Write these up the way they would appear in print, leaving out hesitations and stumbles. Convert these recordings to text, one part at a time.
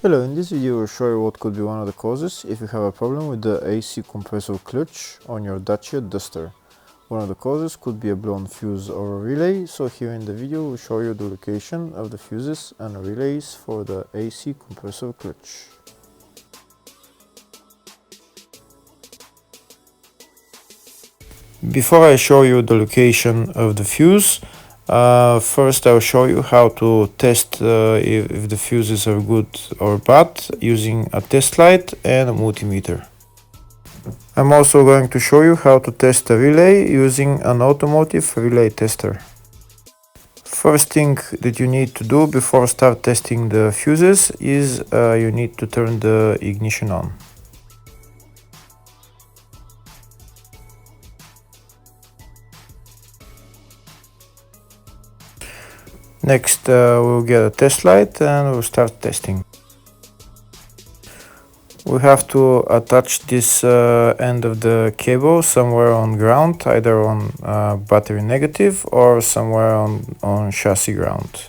Hello, in this video we'll show you what could be one of the causes if you have a problem with the AC compressor clutch on your Dacia Duster. One of the causes could be a blown fuse or a relay, so here in the video we'll show you the location of the fuses and relays for the AC compressor clutch. Before I show you the location of the fuse, first I'll show you how to test if the fuses are good or bad using a test light and a multimeter. I'm also going to show you how to test a relay using an automotive relay tester. First thing that you need to do before start testing the fuses is you need to turn the ignition on. Next we'll get a test light and we'll start testing. We have to attach this end of the cable somewhere on ground, either on battery negative or somewhere on chassis ground.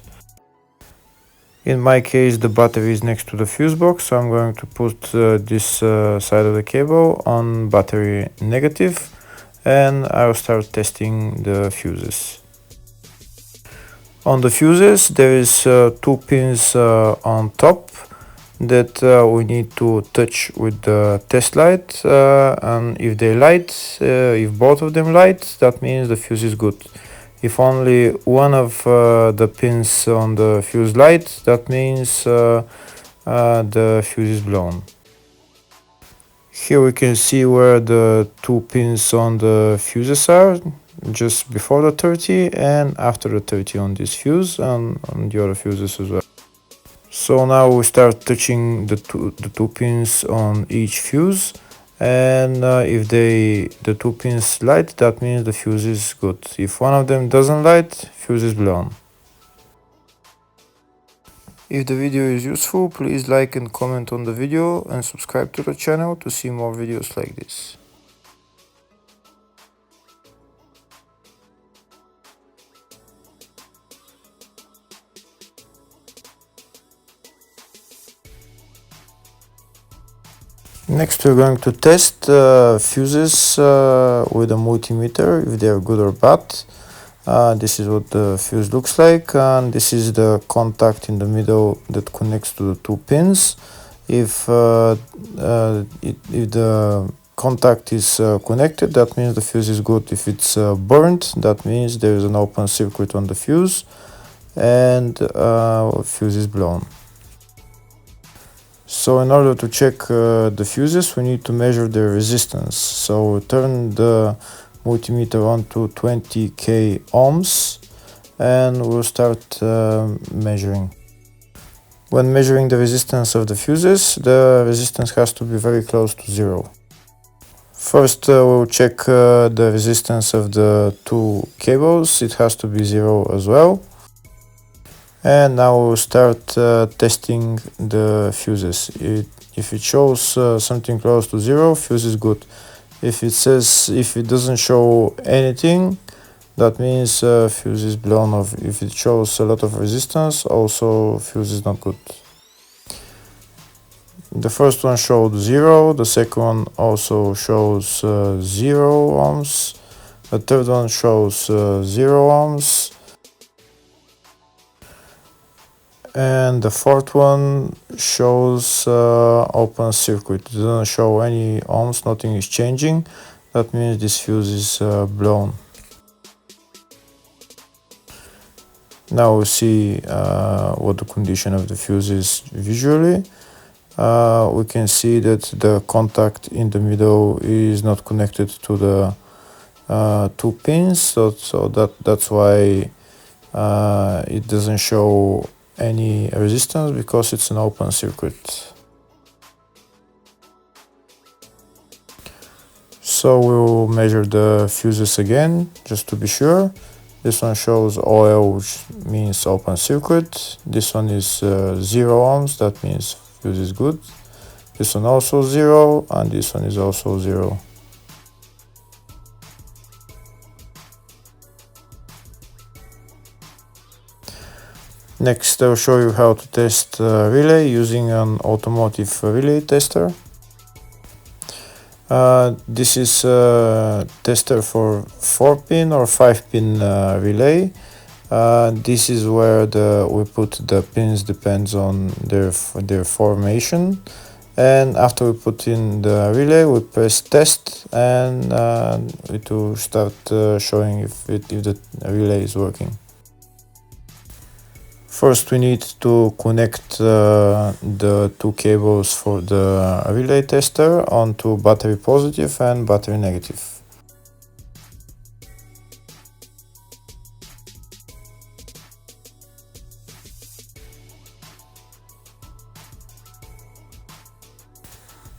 In my case the battery is next to the fuse box, so I'm going to put this side of the cable on battery negative and I'll start testing the fuses. On the fuses there is two pins on top that we need to touch with the test light, and if they light, if both of them light, that means the fuse is good. If only one of the pins on the fuse light, that means the fuse is blown. Here we can see where the two pins on the fuses are, just before the 30 and after the 30 on this fuse and on the other fuses as well. So now we start touching the two pins on each fuse, and if the two pins light, that means the fuse is good. If one of them doesn't light, fuse is blown. If the video is useful, please like and comment on the video and subscribe to the channel to see more videos like this. Next we're going to test fuses with a multimeter, if they are good or bad. This is what the fuse looks like, and this is the contact in the middle that connects to the two pins. If the contact is connected, that means the fuse is good. If it's burnt, that means there is an open circuit on the fuse and fuse is blown. So in order to check the fuses, we need to measure the resistance. So turn the multimeter on to 20k ohms and we'll start measuring. When measuring the resistance of the fuses, the resistance has to be very close to zero. First we'll check the resistance of the two cables. It has to be zero as well. And now we'll start testing the fuses. If it shows something close to zero, fuse is good. If it doesn't show anything, that means fuse is blown off. If it shows a lot of resistance, also fuse is not good. The first one showed 0, the second one also shows 0 ohms, the third one shows 0 ohms, and the fourth one shows open circuit. It doesn't show any ohms, nothing is changing. That means this fuse is blown. Now we see what the condition of the fuse is visually. We can see that the contact in the middle is not connected to the two pins, so that's why it doesn't show any resistance, because it's an open circuit. So we'll measure the fuses again just to be sure. This one shows OL, which means open circuit. This one is 0 ohms, that means fuse is good. This one also 0, and this one is also 0. Next, I'll show you how to test relay using an automotive relay tester. This is a tester for 4-pin or 5-pin relay. This is where we put the pins, depends on their formation. And after we put in the relay, we press test, and it will start showing if the relay is working. First, we need to connect the two cables for the relay tester onto battery positive and battery negative.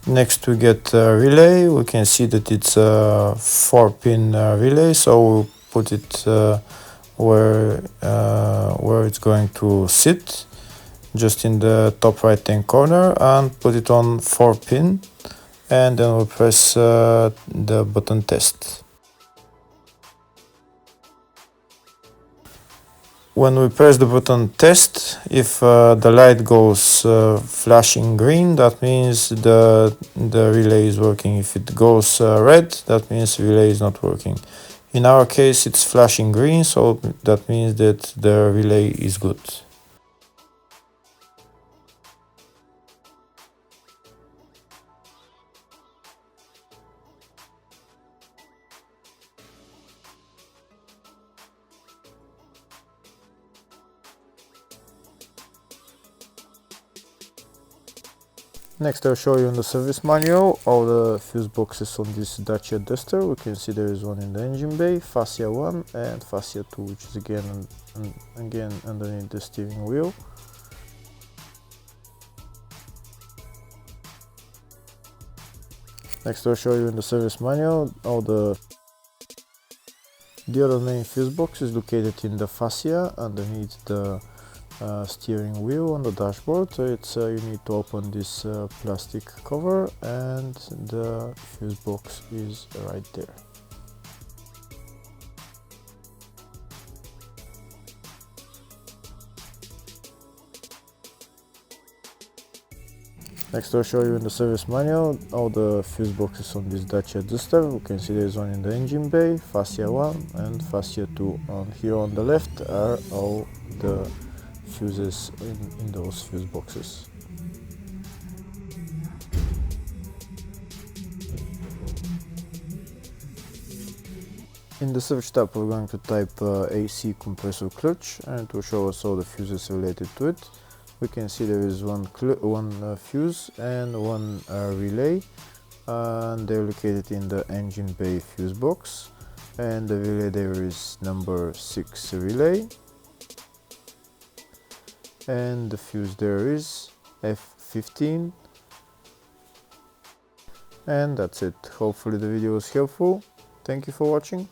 Next, we get a relay. We can see that it's a 4-pin relay, so we'll put it where it's going to sit, just in the top right hand corner, and put it on 4-pin, and then we'll press the button test. When we press the button test, if the light goes flashing green, that means the relay is working. If it goes red, that means the relay is not working. In our case, it's flashing green, so that means that the relay is good. Next, I'll show you in the service manual all the fuse boxes on this Dacia Duster. We can see there is one in the engine bay, fascia 1 and fascia 2, which is again underneath the steering wheel. Next, I'll show you in the service manual all the other main fuse box is located in the fascia underneath the steering wheel on the dashboard. So you need to open this plastic cover, and the fuse box is right there. Next, I'll show you in the service manual all the fuse boxes on this Dacia Duster. We can see there's one in the engine bay, fascia 1 and fascia 2. And here on the left are all the fuses in those fuse boxes. In the search tab, we're going to type AC compressor clutch, and it will show us all the fuses related to it. We can see there is one fuse and one relay, and they're located in the engine bay fuse box. And the relay there is number 6 relay, and the fuse there is F15. And that's it. Hopefully the video was helpful. Thank you for watching.